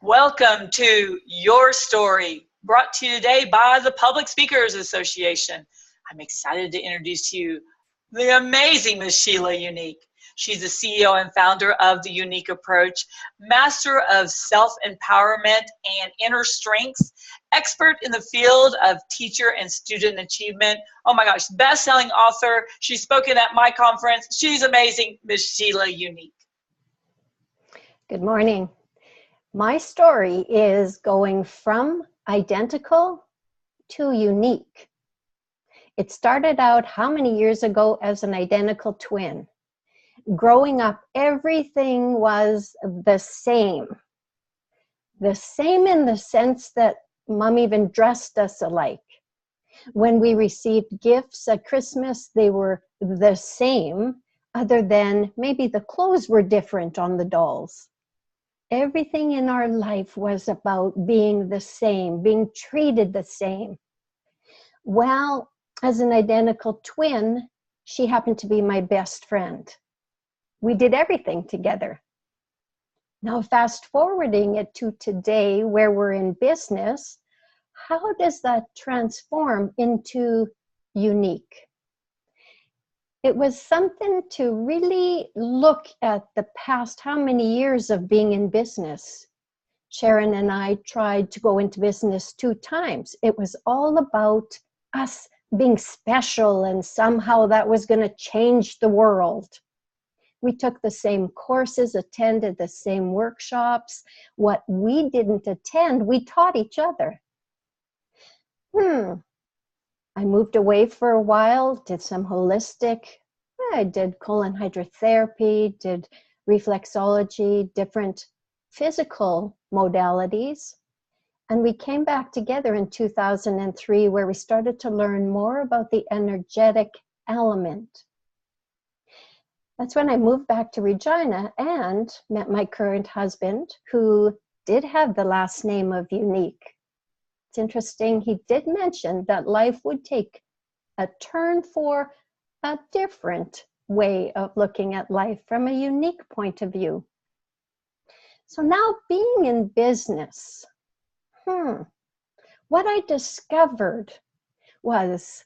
Welcome to Your Story, brought to you today by the Public Speakers Association. I'm excited to introduce to you the amazing Miss Sheila Unique. She's the CEO and founder of The Unique Approach, master of self-empowerment and inner strengths, expert in the field of teacher and student achievement. Oh my gosh, best-selling author. She's spoken at my conference. She's amazing, Miss Sheila Unique. Good morning. My story is going from identical to unique. It started out how many years ago as an identical twin. Growing up, everything was the same. The same in the sense that Mom even dressed us alike. When we received gifts at Christmas, they were the same, other than maybe the clothes were different on the dolls. Everything in our life was about being the same, being treated the same. Well, as an identical twin, she happened to be my best friend. We did everything together. Now, fast forwarding it to today, where we're in business, how does that transform into unique? It was something to really look at the past, how many years of being in business. Sharon and I tried to go into business 2 times. It was all about us being special, and somehow that was going to change the world. We took the same courses, attended the same workshops. What we didn't attend, we taught each other. I moved away for a while, did some holistic. I did colon hydrotherapy, did reflexology, different physical modalities. And we came back together in 2003, where we started to learn more about the energetic element. That's when I moved back to Regina and met my current husband, who did have the last name of Unique. It's interesting, he did mention that life would take a turn for a different way of looking at life from a unique point of view. So now, being in business, what I discovered was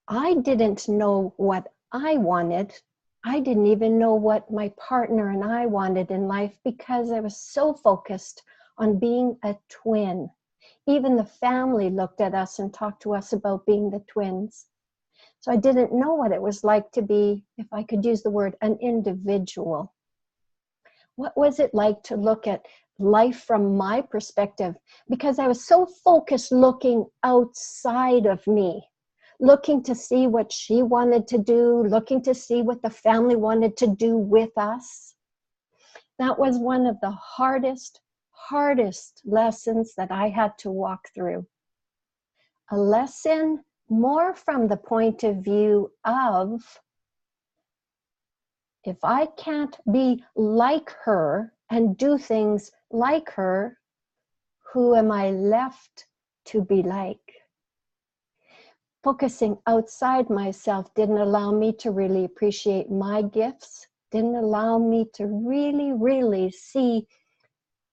I didn't know what I wanted. I didn't even know what my partner and I wanted in life, because I was so focused on being a twin. Even the family looked at us and talked to us about being the twins. So I didn't know what it was like to be, if I could use the word, an individual. What was it like to look at life from my perspective? Because I was so focused looking outside of me, looking to see what she wanted to do, looking to see what the family wanted to do with us. That was one of the hardest lessons that I had to walk through. A lesson more from the point of view of, if I can't be like her and do things like her, who am I left to be like? Focusing outside myself didn't allow me to really appreciate my gifts, didn't allow me to really see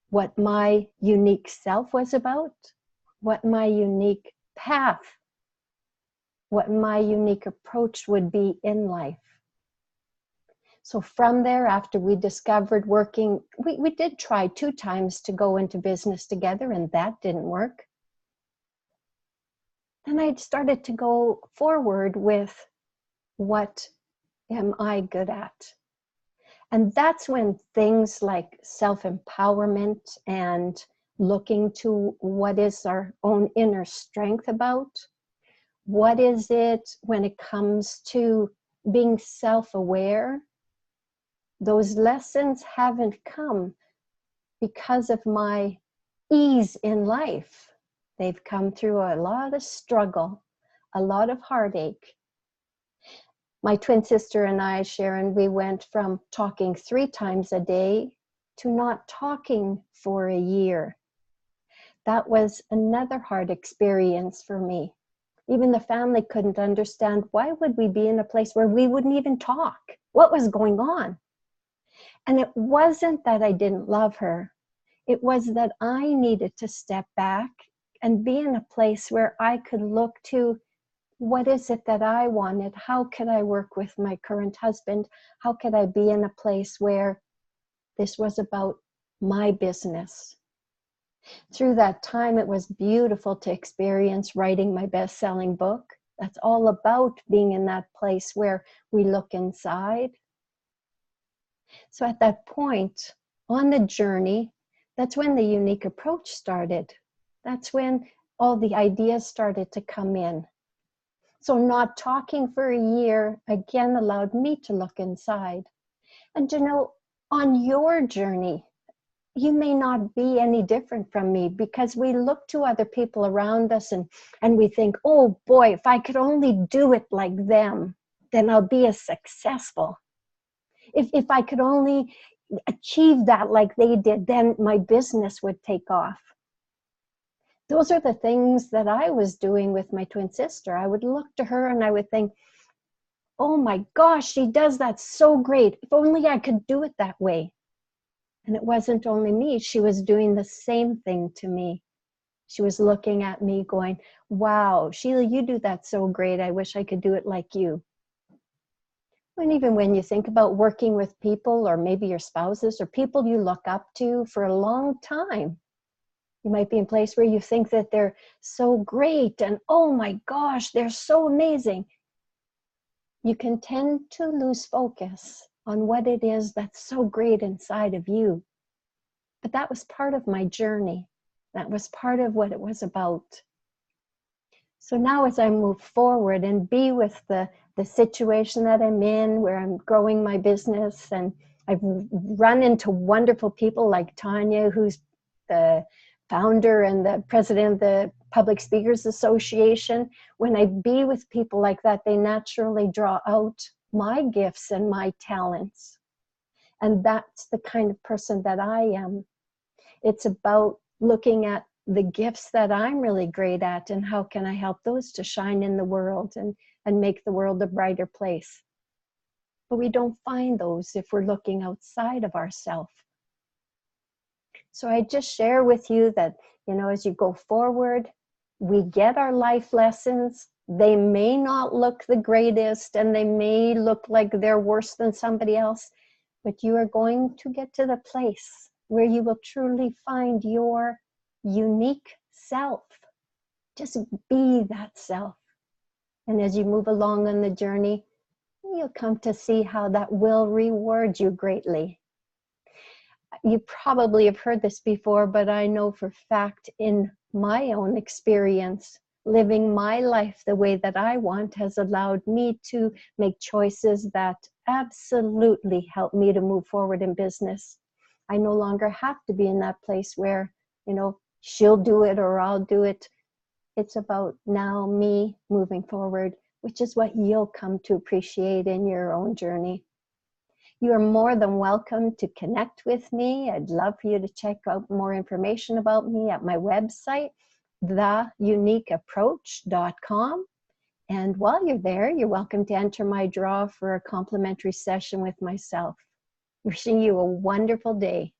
what my unique self was about, what my unique path, what my unique approach would be in life. So from there, after we discovered working, we did try 2 times to go into business together, and that didn't work. Then I started to go forward with, what am I good at? And that's when things like self-empowerment and looking to what is our own inner strength about, what is it when it comes to being self-aware, those lessons haven't come because of my ease in life. They've come through a lot of struggle, a lot of heartache. My twin sister and I, Sharon, we went from talking 3 times a day to not talking for a year. That was another hard experience for me. Even the family couldn't understand, why would we be in a place where we wouldn't even talk? What was going on? And it wasn't that I didn't love her. It was that I needed to step back and be in a place where I could look to, what is it that I wanted? How could I work with my current husband? How could I be in a place where this was about my business? Through that time, it was beautiful to experience writing my best-selling book. That's all about being in that place where we look inside. So at that point on the journey, that's when the unique approach started. That's when all the ideas started to come in. So not talking for a year again allowed me to look inside. And you know, on your journey, you may not be any different from me, because we look to other people around us and we think, oh boy, if I could only do it like them, then I'll be as successful. If I could only achieve that like they did, then my business would take off. Those are the things that I was doing with my twin sister. I would look to her and I would think, oh my gosh, she does that so great. If only I could do it that way. And it wasn't only me. She was doing the same thing to me. She was looking at me going, wow, Sheila, you do that so great. I wish I could do it like you. And even when you think about working with people, or maybe your spouses or people you look up to for a long time, you might be in a place where you think that they're so great and oh my gosh, they're so amazing. You can tend to lose focus on what it is that's so great inside of you. But that was part of my journey. That was part of what it was about. So now as I move forward and be with the situation that I'm in, where I'm growing my business, and I've run into wonderful people like Tanya, who's the founder and the president of the Public Speakers Association. When I be with people like that, they naturally draw out my gifts and my talents. And that's the kind of person that I am. It's about looking at the gifts that I'm really great at and how can I help those to shine in the world and make the world a brighter place. But we don't find those if we're looking outside of ourselves. So I just share with you that, you know, as you go forward, we get our life lessons. They may not look the greatest and they may look like they're worse than somebody else, but you are going to get to the place where you will truly find your unique self. Just be that self. And as you move along on the journey, you'll come to see how that will reward you greatly. You probably have heard this before, but I know for fact in my own experience, living my life the way that I want has allowed me to make choices that absolutely help me to move forward in business. I no longer have to be in that place where, you know, she'll do it or I'll do it. It's about now me moving forward, which is what you'll come to appreciate in your own journey. You are more than welcome to connect with me. I'd love for you to check out more information about me at my website, theuniqueapproach.com. And while you're there, you're welcome to enter my draw for a complimentary session with myself. Wishing you a wonderful day.